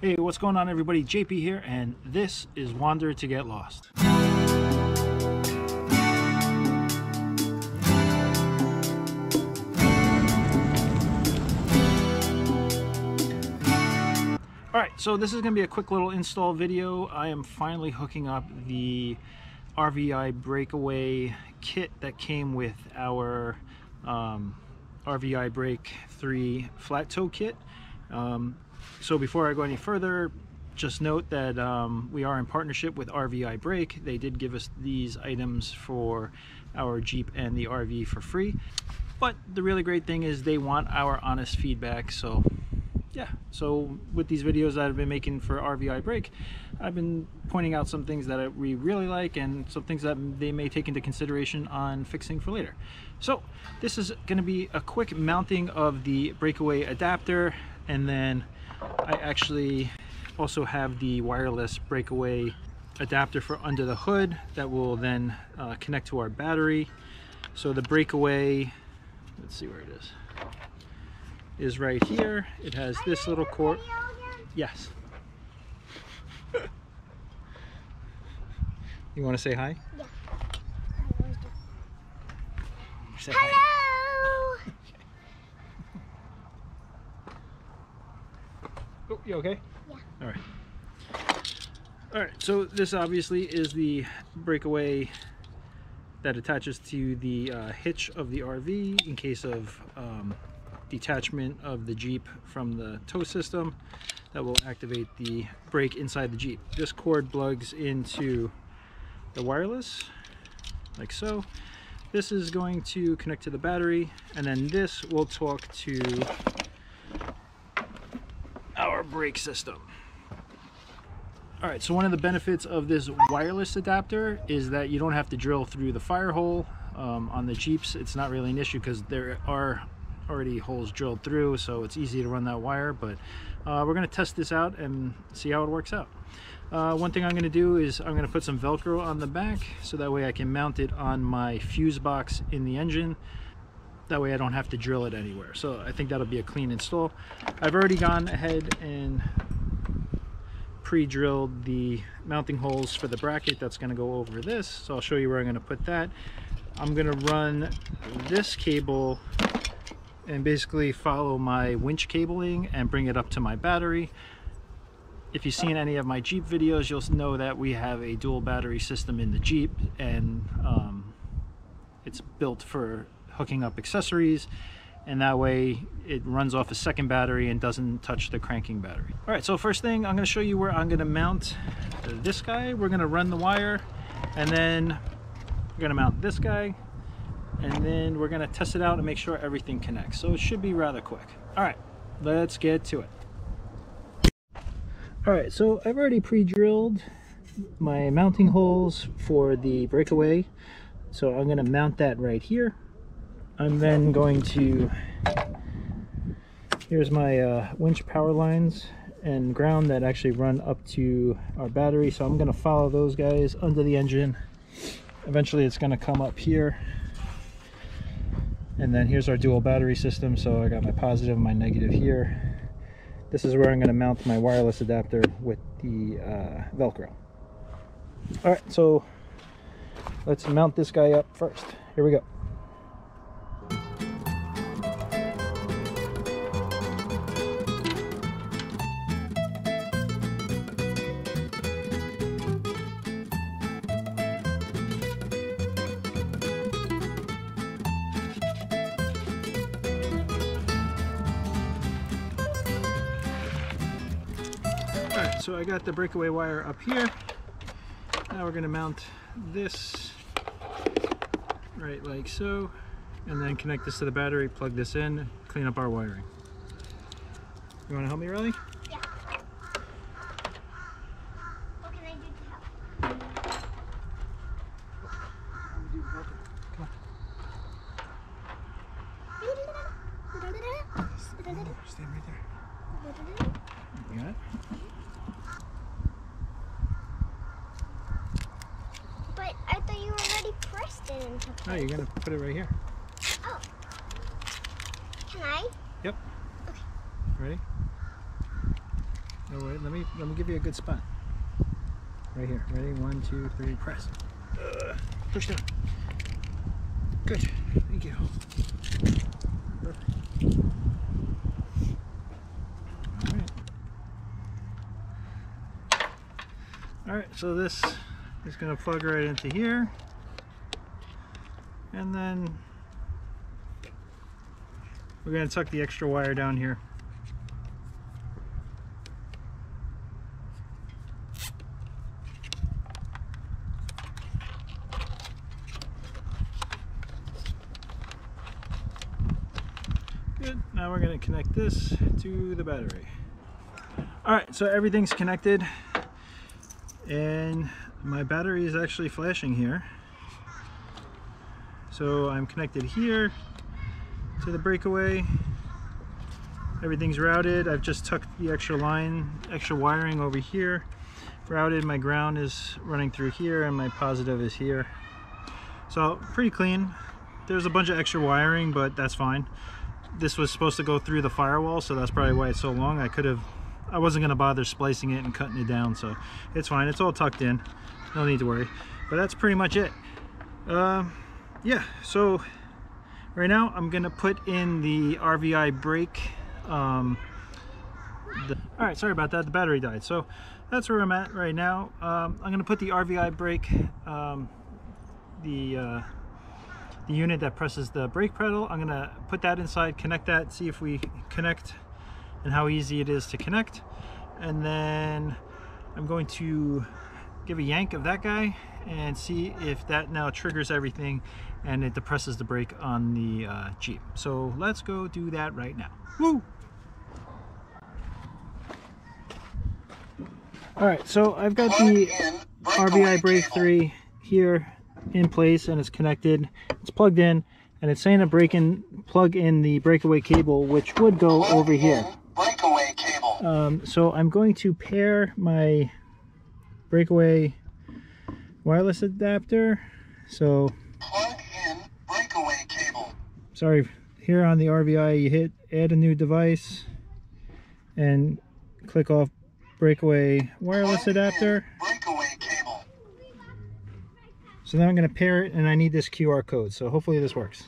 Hey, what's going on everybody? JP here, and this is Wander to Get Lost. Alright, so this is going to be a quick little install video. I am finally hooking up the RViBrake kit that came with our RViBrake 3 flat toe kit. So before I go any further, just note that we are in partnership with RViBrake. They did give us these items for our Jeep and the RV for free. But the really great thing is they want our honest feedback. So yeah, so with these videos that I've been making for RViBrake, I've been pointing out some things that we really like and some things that they may take into consideration on fixing for later. So this is going to be a quick mounting of the breakaway adapter, and then I actually also have the wireless breakaway adapter for under the hood that will then connect to our battery. So the breakaway, let's see where it is right here. It has this little cord. Yes. You want to say hi? Yeah. Say hello. Hi. Oh, you okay? Yeah. All right. All right. So this obviously is the breakaway that attaches to the hitch of the RV in case of detachment of the Jeep from the tow system. That will activate the brake inside the Jeep. This cord plugs into the wireless like so. This is going to connect to the battery, and then this will talk to our brake system. All right, so one of the benefits of this wireless adapter is that you don't have to drill through the fire hole. On the Jeeps, it's not really an issue because there are already holes drilled through, so it's easy to run that wire. But we're going to test this out and see how it works out. One thing I'm going to do is I'm going to put some Velcro on the back so that way I can mount it on my fuse box in the engine. That way I don't have to drill it anywhere. So I think that'll be a clean install. I've already gone ahead and pre-drilled the mounting holes for the bracket that's going to go over this. So I'll show you where I'm going to put that. I'm going to run this cable and basically follow my winch cabling and bring it up to my battery. If you've seen any of my Jeep videos, you'll know that we have a dual battery system in the Jeep, and it's built for hooking up accessories, and that way it runs off a second battery and doesn't touch the cranking battery. All right, so first thing, I'm going to show you where I'm going to mount this guy. We're going to run the wire, and then we're going to mount this guy, and then we're going to test it out and make sure everything connects. So it should be rather quick. All right, let's get to it. All right, so I've already pre-drilled my mounting holes for the breakaway. So I'm going to mount that right here. I'm then going to, here's my winch power lines and ground that actually run up to our battery. So I'm going to follow those guys under the engine. Eventually it's going to come up here. And then here's our dual battery system. So I got my positive and my negative here. This is where I'm going to mount my wireless adapter with the Velcro. All right, so let's mount this guy up first. Here we go. Alright, so I got the breakaway wire up here. Now we're going to mount this right like so, and then connect this to the battery, plug this in, clean up our wiring. You want to help me, Riley? Yeah. What can I do to help? Come on. Stand right there. You got it? But I thought you already pressed it into place. No, you're going to put it right here. Oh. Can I? Yep. Okay. Ready? So wait, let me give you a good spot. Right here. Ready? 1, 2, 3, press. Push down. Good. Thank you. Perfect. Alright, so this is going to plug right into here. And then we're going to tuck the extra wire down here. Good. Now we're going to connect this to the battery. Alright, so everything's connected. And my battery is actually flashing here. So I'm connected here to the Breakaway. Everything's routed. I've just tucked the extra wiring over here. Routed. My ground is running through here and my positive is here. So pretty clean. There's a bunch of extra wiring, but that's fine. This was supposed to go through the firewall, so that's probably why it's so long. I wasn't going to bother splicing it and cutting it down, so it's fine. It's all tucked in. No need to worry. But that's pretty much it. Yeah, so right now I'm going to put in the RViBrake. Alright, sorry about that. The battery died. So that's where I'm at right now. I'm going to put the RViBrake, the unit that presses the brake pedal. I'm going to put that inside, connect that, see if we connect and how easy it is to connect. And then I'm going to give a yank of that guy and see if that now triggers everything and it depresses the brake on the Jeep. So let's go do that right now. Woo! Alright, so I've got the RViBrake 3 here in place and it's connected. It's plugged in and it's saying to plug in the breakaway cable, which would go over here. Breakaway cable. So I'm going to pair my Breakaway wireless adapter. So plug in breakaway cable. Sorry, here on the RVi you hit add a new device and click off Breakaway wireless adapter. Breakaway cable. So now I'm going to pair it and I need this QR code. So hopefully this works.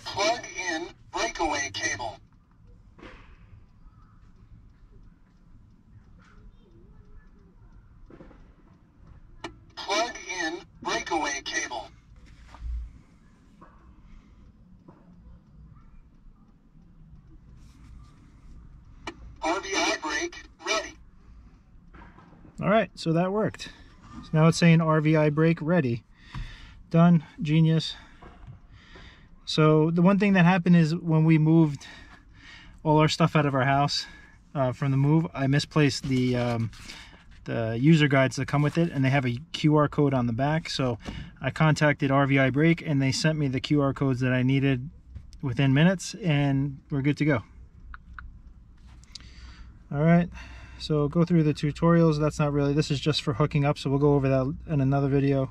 Plug in breakaway cable. Plug in breakaway cable. RViBrake ready. Alright, so that worked. So now it's saying RViBrake ready. Done. Genius. So the one thing that happened is when we moved all our stuff out of our house from the move, I misplaced the user guides that come with it, and they have a QR code on the back. So I contacted RViBrake and they sent me the QR codes that I needed within minutes, and we're good to go. Alright, so go through the tutorials. That's not really, this is just for hooking up, so we'll go over that in another video.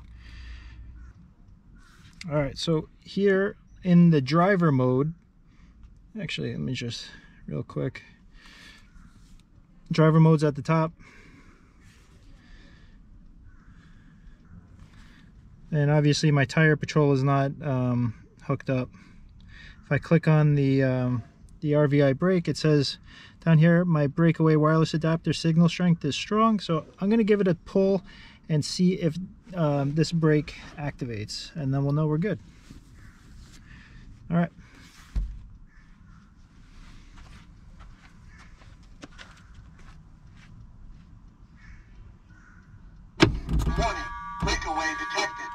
Alright, so here in the driver mode, actually let me just real quick, driver mode's at the top, and obviously my tire patrol is not hooked up. If I click on the RViBrake, it says down here my breakaway wireless adapter signal strength is strong, so I'm going to give it a pull and see if this brake activates, and then we'll know we're good. All right. Warning, breakaway detected.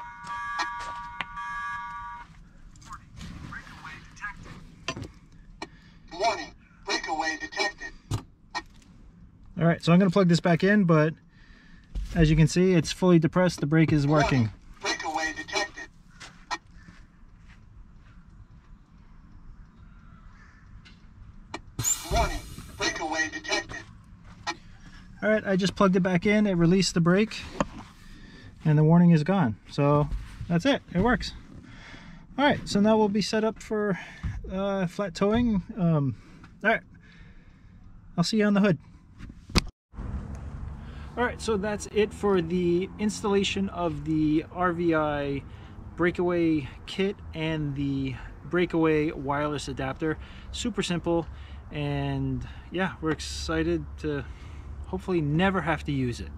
Warning, breakaway detected. All right, so I'm going to plug this back in, but as you can see, it's fully depressed. The brake is working. Warning, breakaway detected. Warning, breakaway detected. All right, I just plugged it back in. It released the brake, and the warning is gone. So that's it. It works. All right, so now we'll be set up for flat towing. All right. I'll see you on the hood. Alright, so that's it for the installation of the RVi Breakaway kit and the Breakaway wireless adapter. Super simple, and yeah, we're excited to hopefully never have to use it.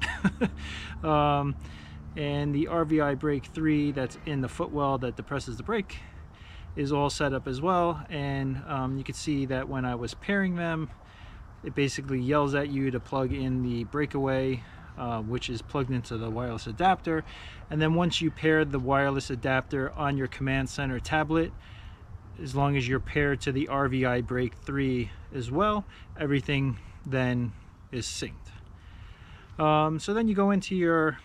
And the RViBrake 3 that's in the footwell that depresses the brake is all set up as well, and you can see that when I was pairing them, it basically yells at you to plug in the Breakaway, which is plugged into the wireless adapter, and then once you pair the wireless adapter on your command center tablet, as long as you're paired to the RViBrake 3 as well, everything then is synced. So then you go into your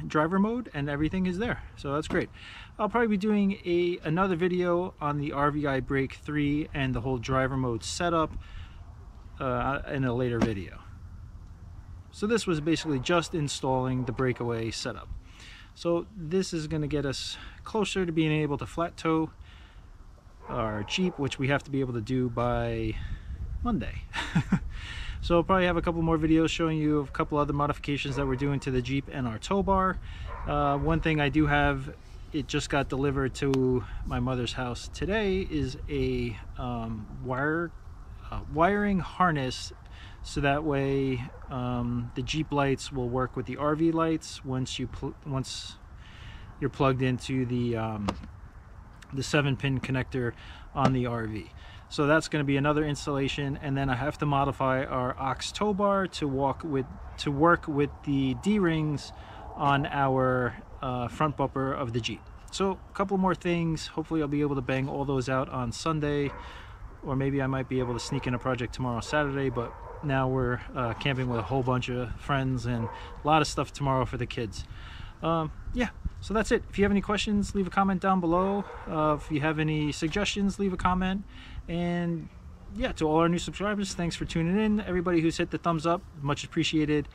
driver mode and everything is there, so that's great. I'll probably be doing another video on the RViBrake 3 and the whole driver mode setup in a later video. So this was basically just installing the Breakaway setup. So this is going to get us closer to being able to flat tow our Jeep, which we have to be able to do by Monday. So I'll probably have a couple more videos showing you a couple other modifications that we're doing to the Jeep and our tow bar. One thing I do have, it just got delivered to my mother's house today, is a wiring harness, so that way the Jeep lights will work with the RV lights once you're plugged into the 7-pin connector on the RV. So that's going to be another installation, and then I have to modify our aux tow bar to work with the D-rings on our front bumper of the Jeep. So a couple more things. Hopefully I'll be able to bang all those out on Sunday, or maybe I might be able to sneak in a project tomorrow, Saturday, but now we're camping with a whole bunch of friends and a lot of stuff tomorrow for the kids. Yeah, so that's it. If you have any questions, leave a comment down below. If you have any suggestions, leave a comment. And yeah, to all our new subscribers, thanks for tuning in. Everybody who's hit the thumbs up, much appreciated.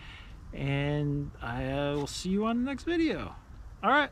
And I will see you on the next video. All right.